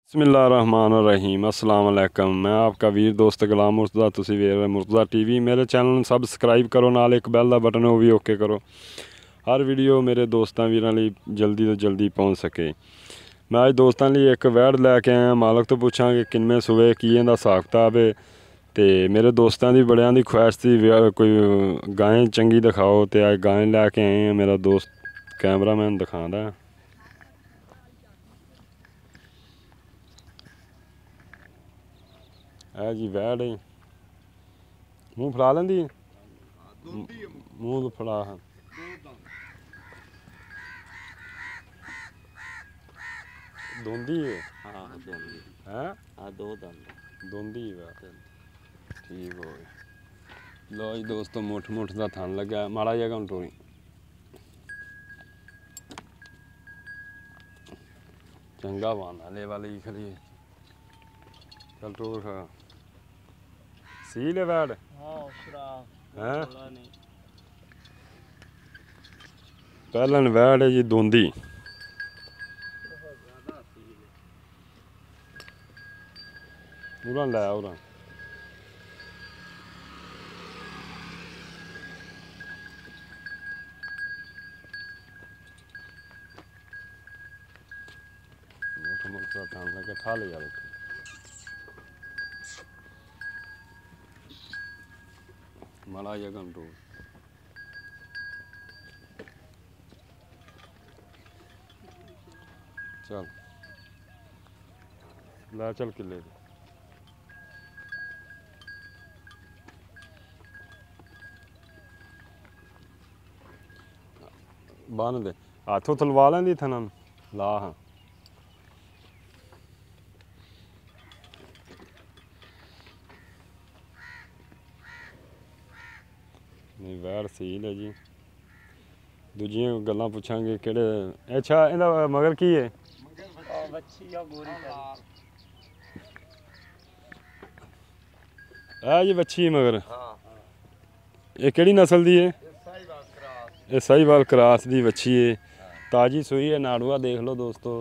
बिस्मिल्लाहिर्रहमानिर्रहीम अस्सलाम वालेकुम। मैं आपका वीर दोस्त गुलाम मुर्तज़ा, तुसी वेख रहे मुर्तज़ा टीवी। मेरे चैनल ਨੂੰ सबसक्राइब करो, नाल एक बैल ਦਾ बटन ਉਹ ਵੀ ਓਕੇ ਕਰੋ। हर वीडियो मेरे दोस्तों ਵੀਰਾਂ ਲਈ जल्दी तो जल्दी पहुँच सके। मैं आज दोस्तों ਲਈ एक वैड़ लैके आया, मालक तो पूछांगे किनमें सूए की ਇਹਦਾ ਹਿਸਾਬ किताब है। तो मेरे दोस्तों की बड़ियां की ख्वाहिश थी कोई गाय चंगी दिखाओ, तो आज गाय लैके आए हैं। मेरा दोस्त कैमरामैन दिखाता है। है जी वैड़ है, मूँह फड़ा लेंदी, मूँह फड़ा दोंदी है। हाँ दो दंद दोंदी है। ठीक हो गई। लो जी दोस्तों, मुठ मुठ का थन लगा, माड़ा जगह हम टोरी चंगा बहाना ले वाली खड़ी। चल टोर खा सी ले वैड़ है। पहलन वैड़ है जी दोंदी। उरा लै उरा मुठ मुठ का थन लगे, ठा ले यार। माड़ा जगह टोर चल ला चल किले बन दे, हाथों तलवा लेंदी थना ला। हाँ नहीं वैड़ सील है जी। दूजियां गल्लां पुछांगे केड़े। अच्छा इहदा मगर की है? है जी बच्ची मगर। ये केड़ी नस्ल दी है? ये साहिवाल क्रास दी बच्ची है, ताजी सूई है। नाड़ूआ देख लो दोस्तों,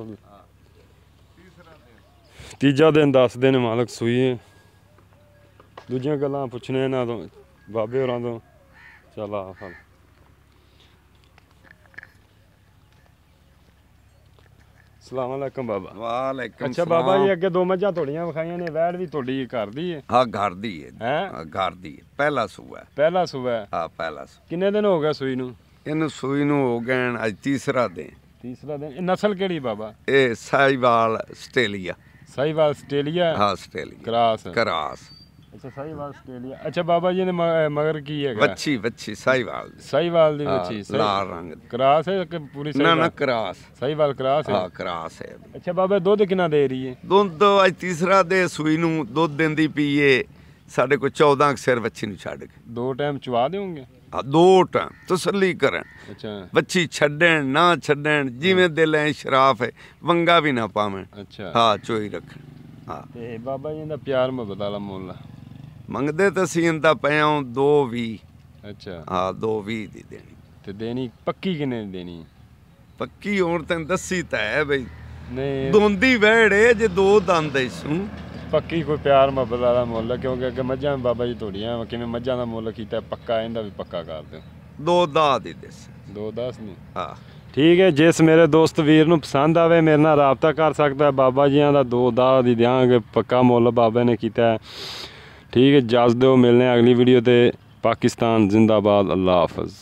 तीजा दिन 10 दिन मालक सूई है। दूजियां गल्लां पुछने इन्हां तो बाबे होरां तो। चल आ फल सलाम अलैकुम बाबा। वालेकुम अच्छा बाबा जी, अगे दो मझां थोड़ियां विखाइयां ने, वैड़ भी थोड़ी घर दी है? हाँ घर दी है। हैं घर दी है, पहला सूआ है। पहला सूआ है? हाँ पहला सूआ। किन्ने दिन हो गए सूई नूं? इन्हू सूई नू हो गए अज तीसरा दिन। तीसरा दिन। नस्ल केड़ी बाबा? ये साहिवाल आस्ट्रेलिया। साहिवाल आस्ट्रेलिया? हाँ आस्ट्रेलिया क्रास। क्रास। अच्छा साहिवाल आस्ट्रेलिया। अच्छा बाबा जी ने मगर की है? बच्ची बच्ची साहिवाल दी। साहिवाल दी बच्ची लाल रंग दी। क्रास है कि पूरी ना साहिवाल? क्रास। साहिवाल क्रास है। हाँ क्रास है। अच्छा बाबा दुध कितना दे रही है? दुध अज तीसरा दे सूई नू दुध देंदी पीए साढ़े को 14 सिर बच्ची नू छड़ के। 2 टाइम चुवा देंगे? हाँ 2 टाइम तसल्ली करन। अच्छा बच्ची छड्डन ना छड्डन जिवें दिल है शराफ है, वंगा भी ना पावन। अच्छा हाँ चोई रखन। हाँ ते बाबा जी दा प्यार मुहब्बत वाला मुੱਲ मंगदे तो सी इंदा पया 220। अच्छा हाँ 220 दी देनी। ते देनी पक्की किन्ने दी देनी? पक्की होर तेन दसी तो है बई, नहीं दोंदी वैड़े जे 2 दंद इसू। पक्की कोई प्यार मुहब्बत वाला मुੱਲ, क्योंकि अगे मझां बाबा जी थोड़ियां किवें मझां दा मुੱਲ कीता पक्का, इंदा भी पक्का कर दो। 2 दी दस। 2-10 नहीं? हाँ ठीक है। जिस मेरे दोस्त वीर नूं पसंद आवे मेरे नाल राबता कर सकता है। बाबा जियां दा 2-10 दी देंगे, पक्का मुੱਲ बाबे ने कीता है। ठीक है, इजाज़त दो, मिलने अगली वीडियो ते। पाकिस्तान जिंदाबाद, अल्लाह हाफिज़।